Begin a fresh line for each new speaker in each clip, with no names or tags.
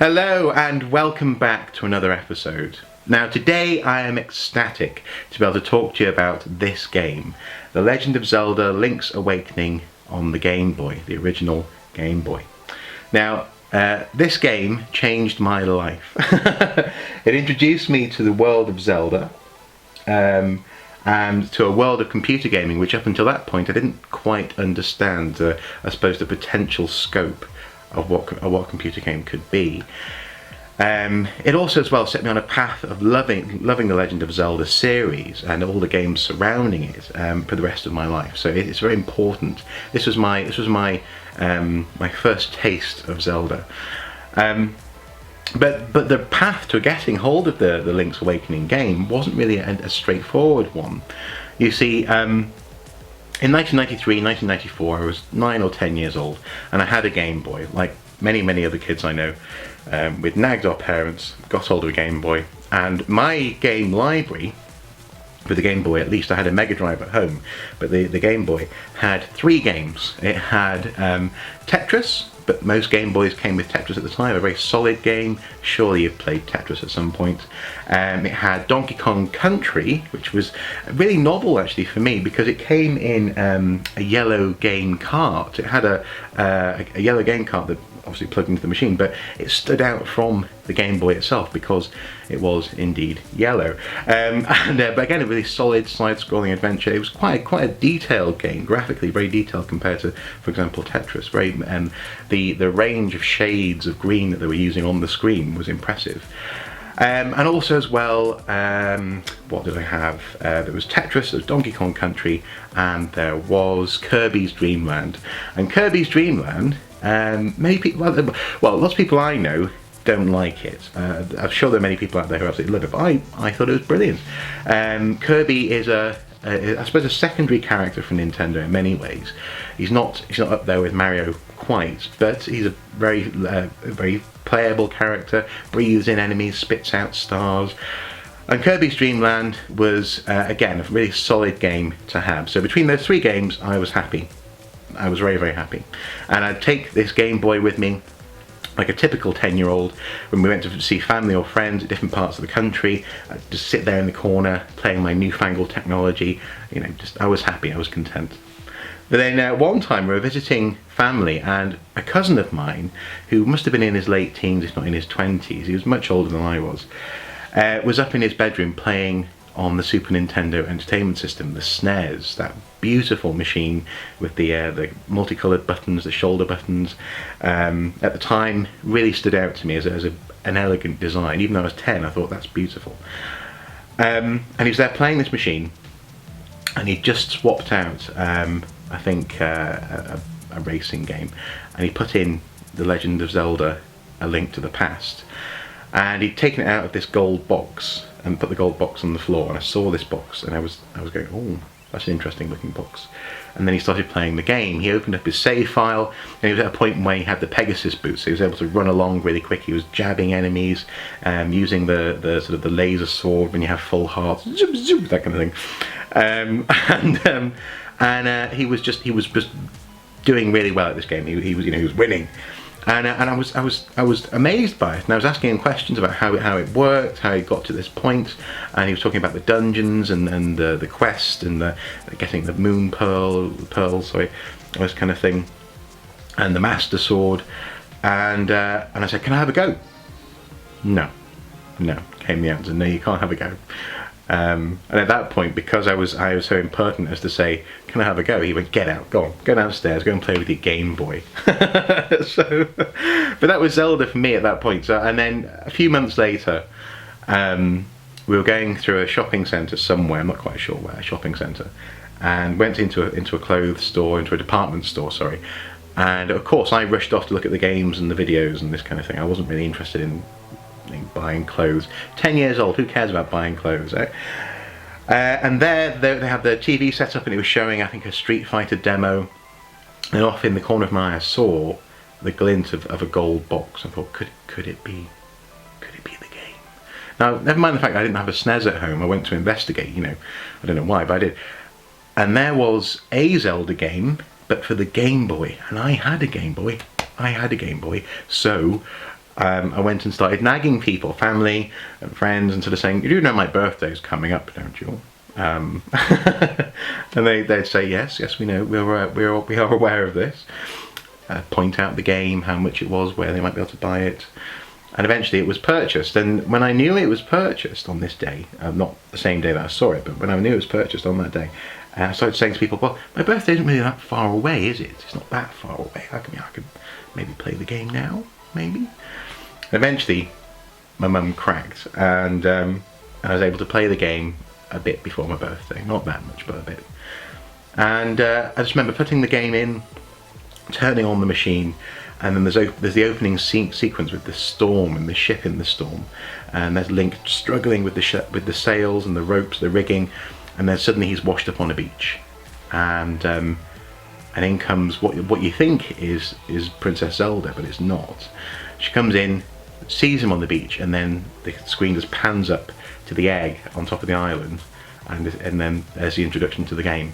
Hello and welcome back to another episode. Now today I am ecstatic to be able to talk to you about this game, The Legend of Zelda Link's Awakening on the Game Boy, the original Game Boy. Now this game changed my life. It introduced me to the world of Zelda and to a world of computer gaming, which up until that point I didn't quite understand, I suppose, the potential scope of what a computer game could be. It also as well set me on a path of loving the Legend of Zelda series and all the games surrounding it for the rest of my life. So it's very important. This was my my first taste of Zelda. But the path to getting hold of the Link's Awakening game wasn't really a straightforward one. You see, in 1993, 1994, I was 9 or 10 years old, and I had a Game Boy, like many other kids I know. We'd nagged our parents, got hold of a Game Boy, and my game library, for the Game Boy at least, I had a Mega Drive at home, but the Game Boy had 3 games. It had Tetris, but most Game Boys came with Tetris at the time, a very solid game. Surely you've played Tetris at some point. It had Donkey Kong Country, which was really novel actually for me because it came in a yellow game cart. It had a yellow game cart that obviously plugged into the machine, but it stood out from the Game Boy itself because it was indeed yellow. But again, a really solid side-scrolling adventure. It was quite a detailed game, graphically very detailed compared to, for example, Tetris. Very the range of shades of green that they were using on the screen was impressive. And also as well, what did I have? There was Tetris, there was Donkey Kong Country, and there was Kirby's Dream Land. And Kirby's Dream Land, many people, well, lots of people I know don't like it. I'm sure there are many people out there who absolutely love it, but I thought it was brilliant. Kirby is I suppose a secondary character for Nintendo in many ways. He's not up there with Mario quite, but he's a very playable character, breathes in enemies, spits out stars. And Kirby's Dream Land was, again, a really solid game to have. So between those 3 games, I was happy. I was very happy. And I'd take this Game Boy with me, like a typical 10-year-old, when we went to see family or friends at different parts of the country. I'd just sit there in the corner, playing my newfangled technology. You know, I was happy, I was content. But then one time we were visiting family, and a cousin of mine, who must have been in his late teens, if not in his 20s, he was much older than I was up in his bedroom playing on the Super Nintendo Entertainment System, the SNES, that beautiful machine with the multicoloured buttons, the shoulder buttons. At the time, really stood out to me as an elegant design. Even though I was 10, I thought that's beautiful. And he was there playing this machine, and he just swapped out, I think, a racing game, and he put in The Legend of Zelda: A Link to the Past. And he'd taken it out of this gold box and put the gold box on the floor, and I saw this box and I was going, oh, that's an interesting looking box. And then he started playing the game. He opened up his save file, and he was at a point where he had the Pegasus boots, so he was able to run along really quick. He was jabbing enemies, using the sort of the laser sword when you have full hearts, zoom, zoom, that kind of thing. He was just doing really well at this game. He was winning. And I was amazed by it, and I was asking him questions about how it worked, how he got to this point, and he was talking about the dungeons and the quest and getting the moon pearl, sorry, this kind of thing, and the master sword, and I said, can I have a go? No, came the answer. No, you can't have a go. And at that point, because I was so impertinent as to say, can I have a go? He went, get out, go downstairs, go and play with your Game Boy. But that was Zelda for me at that point. So, and then a few months later, we were going through a shopping centre somewhere, I'm not quite sure where, a shopping centre, and went into a clothes store, into a department store, sorry. And of course I rushed off to look at the games and the videos and this kind of thing. I wasn't really interested in buying clothes. 10 years old, who cares about buying clothes, eh? And there they had the TV set up, and it was showing, I think, a Street Fighter demo, and off in the corner of my eye I saw the glint of a gold box. I thought, could it be the game? Now, never mind the fact that I didn't have a SNES at home. I went to investigate, I don't know why, but I did. And there was a Zelda game, but for the Game Boy, and I had a Game Boy, so I went and started nagging people, family and friends, and sort of saying, "You do know my birthday's coming up, don't you?" And they'd say, "Yes, we know. We are aware of this." Point out the game, how much it was, where they might be able to buy it, and eventually it was purchased. And when I knew it was purchased on this day, not the same day that I saw it, but when I knew it was purchased on that day, I started saying to people, "Well, my birthday isn't really that far away, is it? It's not that far away. I could maybe play the game now, maybe." Eventually, my mum cracked, and I was able to play the game a bit before my birthday. Not that much, but a bit. And I just remember putting the game in, turning on the machine, and then there's the opening sequence with the storm and the ship in the storm, and there's Link struggling with the sails and the ropes, the rigging, and then suddenly he's washed up on a beach, and in comes what you think is Princess Zelda, but it's not. She comes in, sees him on the beach, and then the screen just pans up to the egg on top of the island, and then there's the introduction to the game.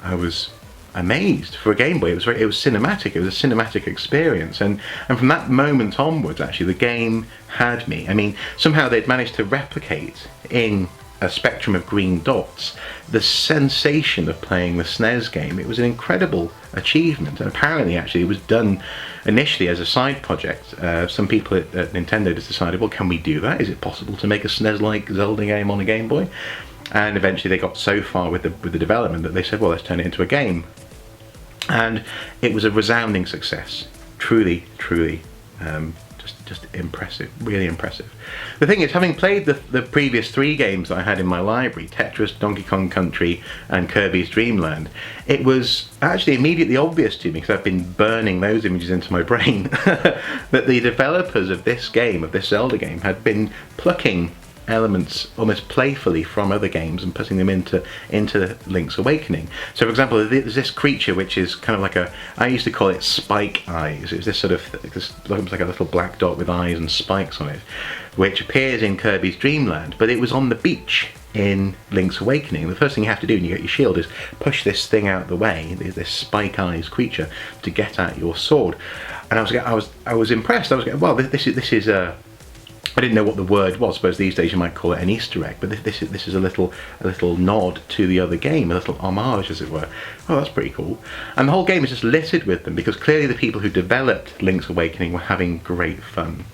I was amazed. For a Game Boy, it was cinematic. It was a cinematic experience, and from that moment onwards, actually, the game had me. I mean, somehow they'd managed to replicate in a spectrum of green dots the sensation of playing the SNES game. It was an incredible achievement, and apparently actually it was done initially as a side project. Some people at Nintendo just decided, well, can we do that? Is it possible to make a SNES-like Zelda game on a Game Boy? And eventually they got so far with the development that they said, well, let's turn it into a game. And it was a resounding success. Truly just impressive, really impressive. The thing is, having played the previous 3 games that I had in my library, Tetris, Donkey Kong Country and Kirby's Dream Land, it was actually immediately obvious to me, because I've been burning those images into my brain, that the developers of this game, of this Zelda game, had been plucking elements almost playfully from other games and putting them into Link's Awakening. So for example, there's this creature which is kind of like I used to call it spike eyes. It's this sort of, this looks like a little black dot with eyes and spikes on it, which appears in Kirby's Dream Land, but it was on the beach in Link's Awakening. The first thing you have to do when you get your shield is push this thing out of the way, this spike eyes creature, to get at your sword. And I was impressed. I was going, well, this is I didn't know what the word was. I suppose these days you might call it an Easter egg, but this is a little nod to the other game, a little homage, as it were. Oh, that's pretty cool. And the whole game is just littered with them, because clearly the people who developed Link's Awakening were having great fun.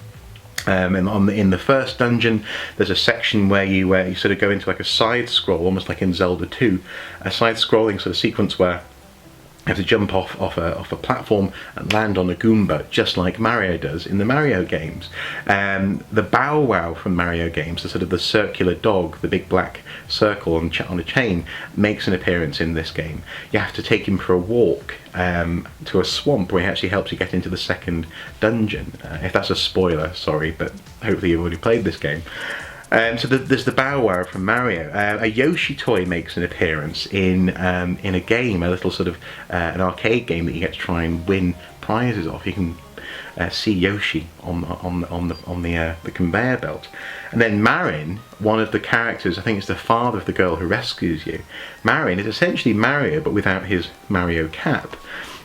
And in the first dungeon, there's a section where you sort of go into like a side scroll, almost like in Zelda 2, a side scrolling sort of sequence where you have to jump off a platform and land on a Goomba, just like Mario does in the Mario games. The Bow Wow from Mario games, the sort of the circular dog, the big black circle on a chain, makes an appearance in this game. You have to take him for a walk to a swamp where he actually helps you get into the second dungeon. If that's a spoiler, sorry, but hopefully you've already played this game. So there's the Bow Wow from Mario. A Yoshi toy makes an appearance in a game, a little sort of an arcade game that you get to try and win prizes off. You can see Yoshi on the conveyor belt. And then Marin, one of the characters, I think it's the father of the girl who rescues you. Marin is essentially Mario, but without his Mario cap.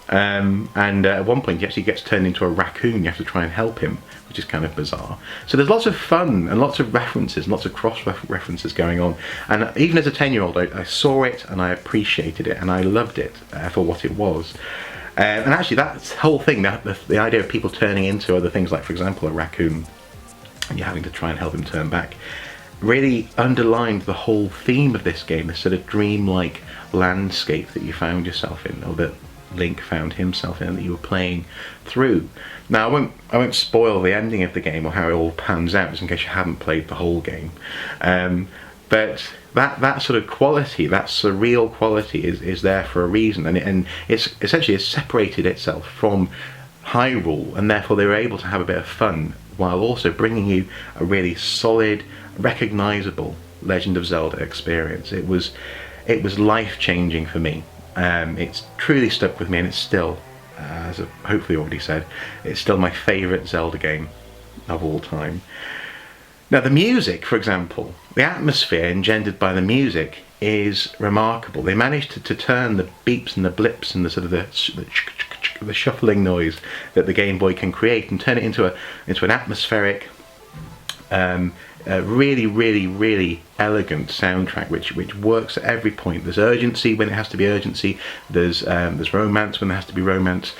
And at one point he actually gets turned into a raccoon. You have to try and help him, which is kind of bizarre. So there's lots of fun and lots of references, lots of cross-references going on. And even as a 10-year-old, I saw it and I appreciated it and I loved it for what it was. And actually that whole thing, the idea of people turning into other things, like for example a raccoon, and you're having to try and help him turn back, really underlined the whole theme of this game, this sort of dreamlike landscape that you found yourself in, or that Link found himself in, that you were playing through. Now I won't spoil the ending of the game or how it all pans out, just in case you haven't played the whole game. But that sort of quality, that surreal quality, is there for a reason, and it's essentially separated itself from Hyrule, and therefore they were able to have a bit of fun while also bringing you a really solid, recognisable Legend of Zelda experience. It was life-changing for me. It's truly stuck with me, and it's still, as I've hopefully already said, it's still my favourite Zelda game of all time. Now the music, for example, the atmosphere engendered by the music is remarkable. They managed to turn the beeps and the blips and the sort of the the shuffling noise that the Game Boy can create and turn it into an atmospheric, really elegant soundtrack which works at every point. There's urgency when it has to be urgency. There's romance when there has to be romance.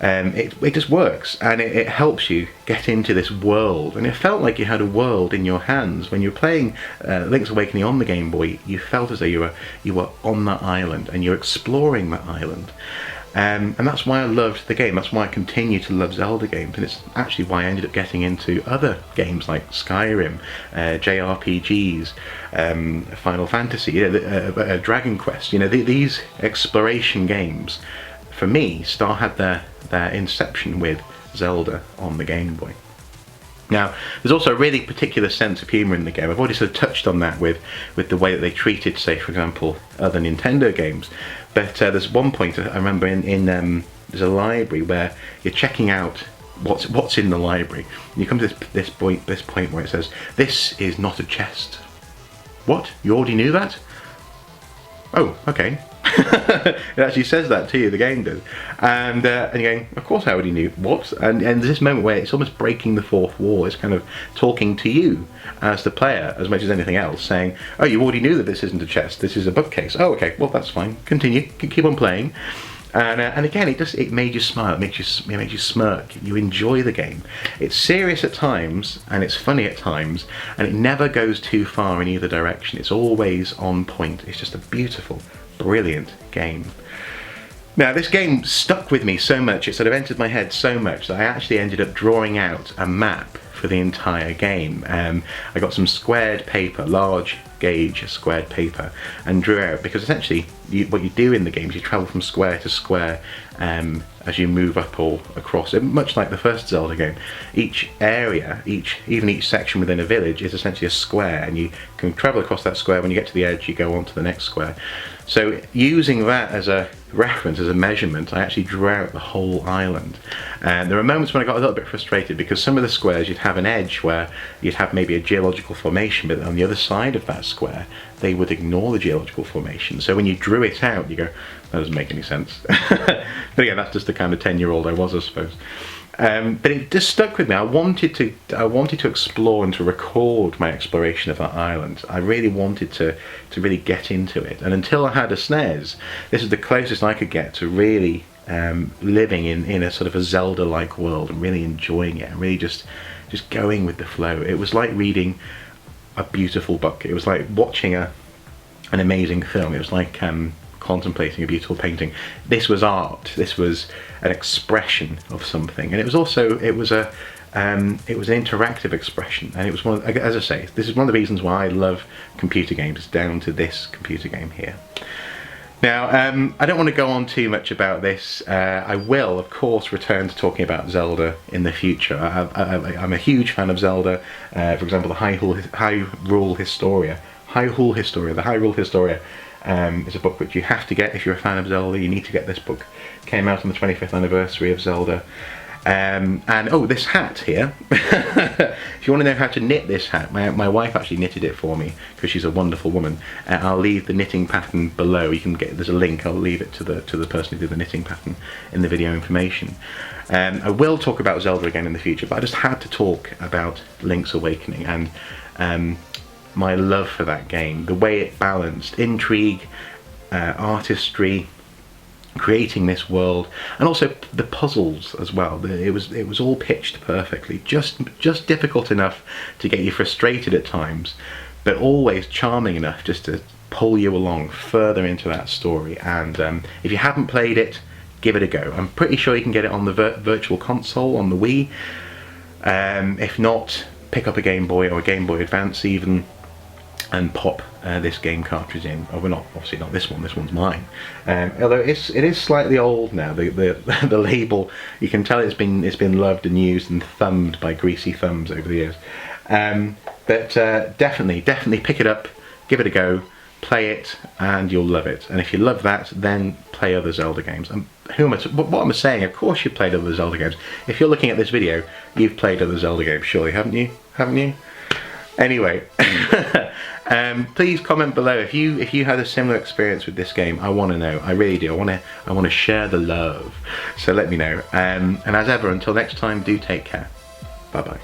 It just works, and it helps you get into this world, and it felt like you had a world in your hands when you were playing Link's Awakening on the Game Boy. You felt as though you were on that island and you're exploring that island. And that's why I loved the game. That's why I continue to love Zelda games, and it's actually why I ended up getting into other games like Skyrim, JRPGs, Final Fantasy, Dragon Quest. These exploration games, for me, had their inception with Zelda on the Game Boy. Now, there's also a really particular sense of humour in the game. I've already sort of touched on that with the way that they treated, say, for example, other Nintendo games. But there's one point I remember in there's a library where you're checking out what's in the library. And you come to this point where it says, "This is not a chest." What? You already knew that? Oh, okay. It actually says that to you, the game does, and you're going, of course I already knew. What? And there's this moment where it's almost breaking the fourth wall. It's kind of talking to you as the player as much as anything else, saying, oh, you already knew that this isn't a chest, this is a bookcase. Oh, okay, well that's fine, continue, keep on playing. And again, it made you smile, it made you smirk. You enjoy the game. It's serious at times and it's funny at times, and it never goes too far in either direction. It's always on point. It's just a beautiful, brilliant game. Now, this game stuck with me so much, it sort of entered my head so much that I actually ended up drawing out a map for the entire game. I got some squared paper, large gauge squared paper, and drew out, because essentially what you do in the game is you travel from square to square as you move up or across, much like the first Zelda game. Each area, even each section within a village is essentially a square, and you can travel across that square. When you get to the edge, you go on to the next square. So using that as a reference, as a measurement, I actually drew out the whole island. And there were moments when I got a little bit frustrated, because some of the squares you'd have an edge where you'd have maybe a geological formation, but on the other side of that square they would ignore the geological formation. So when you drew it out, you go, that doesn't make any sense. But again, that's just the kind of 10-year-old I was, I suppose. But it just stuck with me. I wanted to explore and to record my exploration of that island. I really wanted to really get into it. And until I had a SNES, this is the closest I could get to really living in a sort of a Zelda-like world and really enjoying it and really just going with the flow. It was like reading a beautiful book. It was like watching an amazing film. It was like contemplating a beautiful painting. This was art. This was an expression of something, and it was an interactive expression. And it was one of, as I say, this is one of the reasons why I love computer games. It's down to this computer game here. Now, I don't want to go on too much about this. I will, of course, return to talking about Zelda in the future. I'm a huge fan of Zelda. For example, the Hyrule Historia. The Hyrule Historia is a book which you have to get if you're a fan of Zelda. You need to get this book. It came out on the 25th anniversary of Zelda. And oh, this hat here. If you want to know how to knit this hat, my wife actually knitted it for me, because she's a wonderful woman. I'll leave the knitting pattern below. You can there's a link. I'll leave it to the person who did the knitting pattern in the video information. I will talk about Zelda again in the future, but I just had to talk about Link's Awakening and my love for that game, the way it balanced intrigue, artistry, creating this world, and also the puzzles as well. It was all pitched perfectly, just difficult enough to get you frustrated at times, but always charming enough just to pull you along further into that story. And if you haven't played it, give it a go. I'm pretty sure you can get it on the Virtual Console on the Wii. If not, pick up a Game Boy or a Game Boy Advance even, and pop this game cartridge in. Oh, well, obviously not this one. This one's mine. Although it is slightly old now. The label, you can tell it's been loved and used and thumbed by greasy thumbs over the years. But definitely pick it up, give it a go, play it, and you'll love it. And if you love that, then play other Zelda games. And what am I saying? Of course you've played other Zelda games. If you're looking at this video, you've played other Zelda games, surely, haven't you? Anyway, Please comment below if you had a similar experience with this game. I want to know. I really do. I want to share the love. So let me know. And as ever, until next time, do take care. Bye bye.